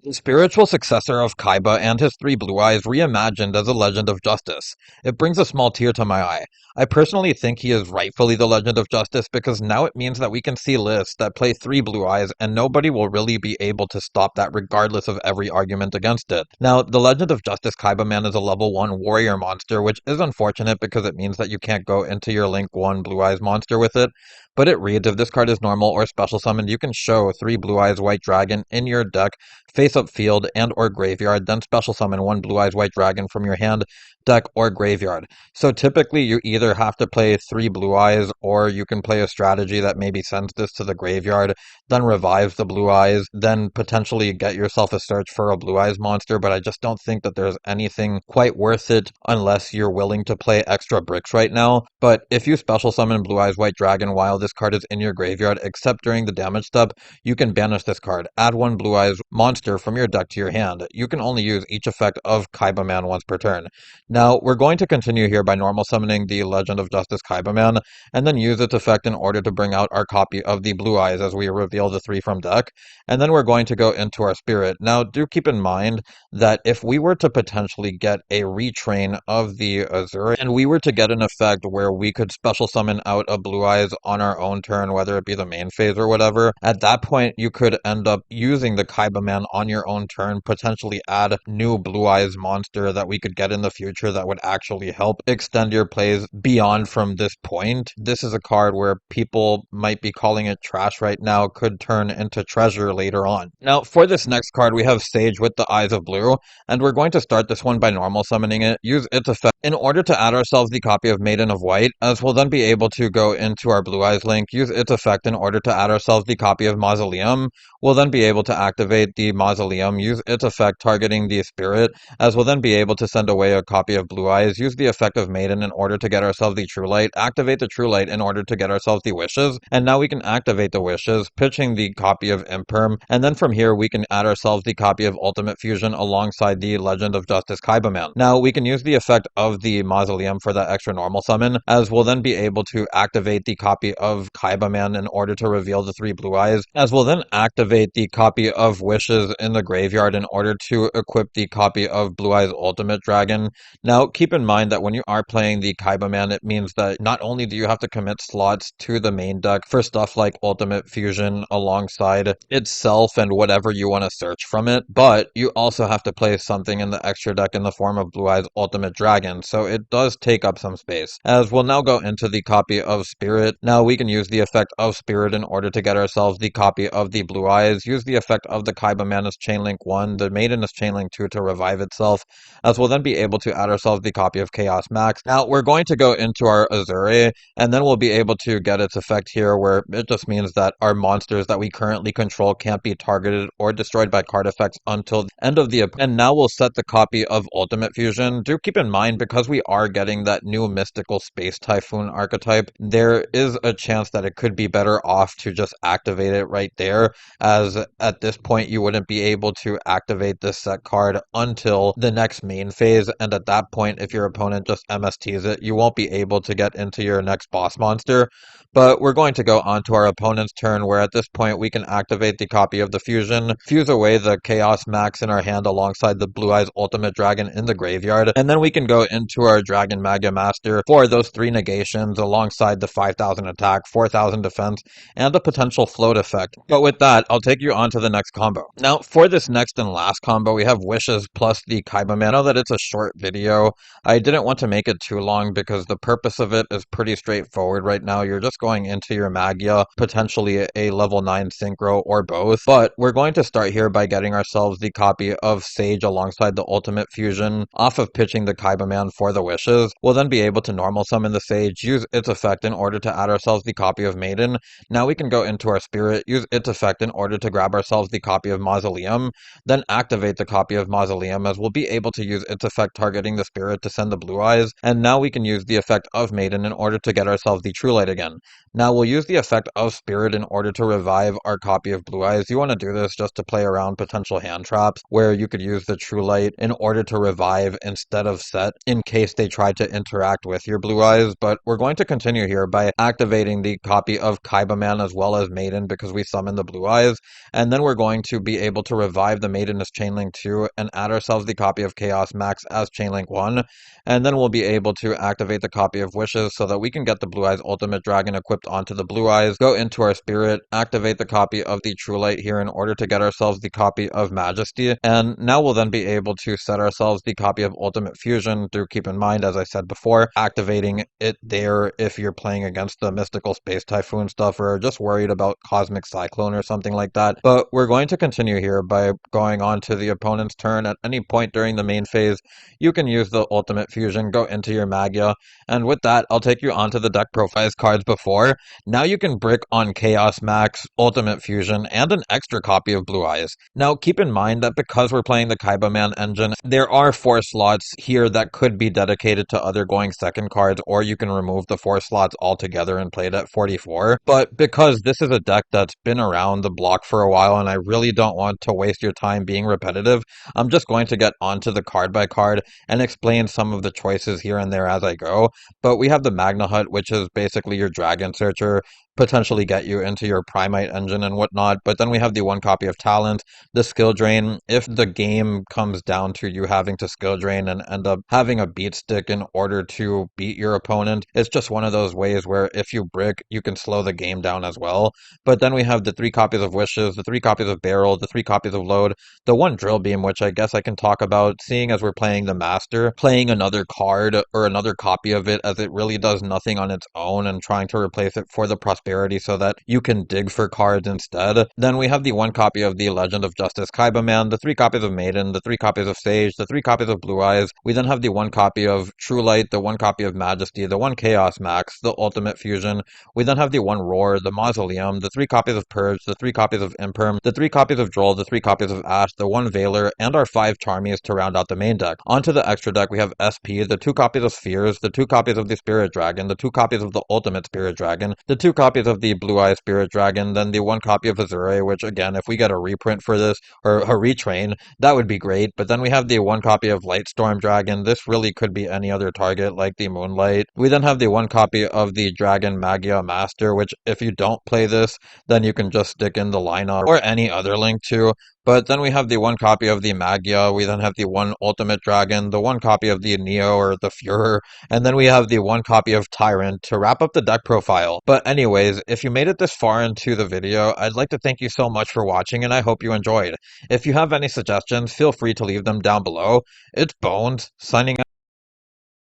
The spiritual successor of Kaiba and his three blue eyes reimagined as a legend of justice. It brings a small tear to my eye. I personally think he is rightfully the legend of justice because now it means that we can see lists that play three blue eyes and nobody will really be able to stop that regardless of every argument against it. Now, the legend of justice Kaibaman is a level 1 warrior monster, which is unfortunate because it means that you can't go into your Link 1 blue eyes monster with it. But it reads, if this card is normal or special summoned, you can show 3 Blue Eyes White Dragon in your deck face up field and or graveyard, then special summon 1 Blue Eyes White Dragon from your hand, deck, or graveyard. So typically you either have to play 3 Blue Eyes, or you can play a strategy that maybe sends this to the graveyard, then revives the Blue Eyes, then potentially get yourself a search for a Blue Eyes monster, but I just don't think that there's anything quite worth it unless you're willing to play extra bricks right now. But if you special summon Blue Eyes White Dragon while this card is in your graveyard, except during the damage step, you can banish this card. Add 1 Blue Eyes monster from your deck to your hand. You can only use each effect of Kaibaman once per turn. Now, we're going to continue here by normal summoning the Legend of Justice Kaibaman, and then use its effect in order to bring out our copy of the Blue Eyes as we reveal the 3 from deck, and then we're going to go into our Spirit. Now, do keep in mind that if we were to potentially get a retrain of the Azure, and we were to get an effect where we could special summon out a Blue Eyes on our own turn, whether it be the main phase or whatever, at that point you could end up using the Kaibaman on your own turn, potentially add new Blue Eyes monster that we could get in the future that would actually help extend your plays beyond from this point. This is a card where people might be calling it trash right now, could turn into treasure later on. Now, for this next card, we have Sage with the Eyes of Blue, and we're going to start this one by normal summoning it, use its effect in order to add ourselves the copy of Maiden of White, as we'll then be able to go into our Blue Eyes link, use its effect in order to add ourselves the copy of Mausoleum. We'll then be able to activate the Mausoleum, use its effect targeting the Spirit, as we'll then be able to send away a copy of Blue Eyes, use the effect of Maiden in order to get ourselves the True Light, activate the True Light in order to get ourselves the Wishes, and now we can activate the Wishes, pitching the copy of Imperm, and then from here we can add ourselves the copy of Ultimate Fusion alongside the Legend of Justice Kaibaman. Now we can use the effect of the Mausoleum for that extra normal summon, as we'll then be able to activate the copy of Kaibaman in order to reveal the 3 Blue Eyes, as we'll then activate the copy of Wishes in the graveyard in order to equip the copy of Blue Eyes Ultimate Dragon. Now keep in mind that when you are playing the Kaibaman, it means that not only do you have to commit slots to the main deck for stuff like Ultimate Fusion alongside itself and whatever you want to search from it, but you also have to play something in the extra deck in the form of Blue Eyes Ultimate Dragon, so it does take up some space. As we'll now go into the copy of Spirit. Now we can use the effect of Spirit in order to get ourselves the copy of the Blue Eyes, use the effect of the Kaibaman as Chainlink 1, the Maiden as Chainlink 2 to revive itself, as we'll then be able to add ourselves the copy of Chaos Max. Now we're going to go into our Azure, and then we'll be able to get its effect here, where it just means that our monsters that we currently control can't be targeted or destroyed by card effects until the end of the... And now we'll set the copy of Ultimate Fusion. Do keep in mind, because we are getting that new Mystical Space Typhoon archetype, there is a chance that it could be better off to just activate it right there, as at this point you wouldn't be able to activate this set card until the next main phase, and at that point, if your opponent just MSTs it, you won't be able to get into your next boss monster. But we're going to go on to our opponent's turn, where at this point we can activate the copy of the Fusion, fuse away the Chaos Max in our hand alongside the Blue Eyes Ultimate Dragon in the graveyard, and then we can go into our Dragon Mega Master for those 3 negations alongside the 5,000 attack, 4,000 defense, and a potential float effect. But with that, I'll take you on to the next combo. Now, for this next and last combo, we have Wishes plus the Kaibaman. I know that it's a short video. I didn't want to make it too long because the purpose of it is pretty straightforward right now. You're just going into your Magia, potentially a level 9 Synchro or both. But we're going to start here by getting ourselves the copy of Sage alongside the Ultimate Fusion off of pitching the Kaibaman for the Wishes. We'll then be able to normal summon the Sage, use its effect in order to add ourselves the copy of Maiden. Now we can go into our Spirit, use its effect in order to grab ourselves the copy of Mausoleum, then activate the copy of Mausoleum, as we'll be able to use its effect targeting the Spirit to send the Blue Eyes, and now we can use the effect of Maiden in order to get ourselves the True Light again. Now we'll use the effect of Spirit in order to revive our copy of Blue Eyes. You want to do this just to play around potential hand traps, where you could use the True Light in order to revive instead of set, in case they try to interact with your Blue Eyes. But we're going to continue here by activating activating the copy of Kaibaman as well as Maiden because we summon the Blue Eyes, and then we're going to be able to revive the Maiden as Chainlink 2 and add ourselves the copy of Chaos Max as Chainlink 1, and then we'll be able to activate the copy of Wishes so that we can get the Blue Eyes Ultimate Dragon equipped onto the Blue Eyes, go into our Spirit, activate the copy of the True Light here in order to get ourselves the copy of Majesty, and now we'll then be able to set ourselves the copy of Ultimate Fusion. Do keep in mind, as I said before, activating it there if you're playing against the Mystical Space Typhoon stuff or just worried about Cosmic Cyclone or something like that. But we're going to continue here by going on to the opponent's turn. At any point during the main phase, you can use the Ultimate Fusion, go into your Magia, and with that, I'll take you onto the deck profiles cards before. Now you can brick on Chaos Max, Ultimate Fusion, and an extra copy of Blue Eyes. Now keep in mind that because we're playing the Kaibaman engine, there are 4 slots here that could be dedicated to other going second cards, or you can remove the 4 slots altogether and play it at 44. But because this is a deck that's been around the block for a while and I really don't want to waste your time being repetitive, I'm just going to get onto the card by card and explain some of the choices here and there as I go. But we have the Magna Hut, which is basically your Dragon Searcher, potentially get you into your Primite engine and whatnot. But then we have the 1 copy of Talent, the Skill Drain. If the game comes down to you having to Skill Drain and end up having a beat stick in order to beat your opponent, it's just one of those ways where if you brick, you can slow the game down as well. But then we have the 3 copies of Wishes, the 3 copies of Barrel, the 3 copies of Load, the 1 Drill Beam, which I guess I can talk about, seeing as we're playing the Master, playing another card or another copy of it as it really does nothing on its own and trying to replace it for the Prosperity so that you can dig for cards instead. Then we have the 1 copy of the Legend of Justice Kaibaman, the 3 copies of Maiden, the 3 copies of Sage, the 3 copies of Blue Eyes. We then have the 1 copy of True Light, the 1 copy of Majesty, the 1 Chaos Max, the Ultimate Fusion. We then have the 1 Roar, the Mausoleum, the 3 copies of Purge, the 3 copies of Imperm, the 3 copies of Droll, the 3 copies of Ash, the 1 Veiler, and our 5 Charmies to round out the main deck. Onto the extra deck, we have SP, the 2 copies of Spheres, the 2 copies of the Spirit Dragon, the 2 copies of the Ultimate Spirit Dragon, the 2 copies of the Blue Eye Spirit Dragon, then the 1 copy of Azure, which again, if we get a reprint for this, or a retrain, that would be great. But then we have the 1 copy of Lightstorm Dragon. This really could be any other target, like the Moonlight. We then have the 1 copy of the Dragon Magia Master, which if you don't play this, then you can just stick in the lineup or any other link to. But then we have the 1 copy of the Magia, we then have the 1 Ultimate Dragon, the 1 copy of the Neo or the Führer, and then we have the 1 copy of Tyrant to wrap up the deck profile. But anyways, if you made it this far into the video, I'd like to thank you so much for watching and I hope you enjoyed. If you have any suggestions, feel free to leave them down below. It's Bones, signing out.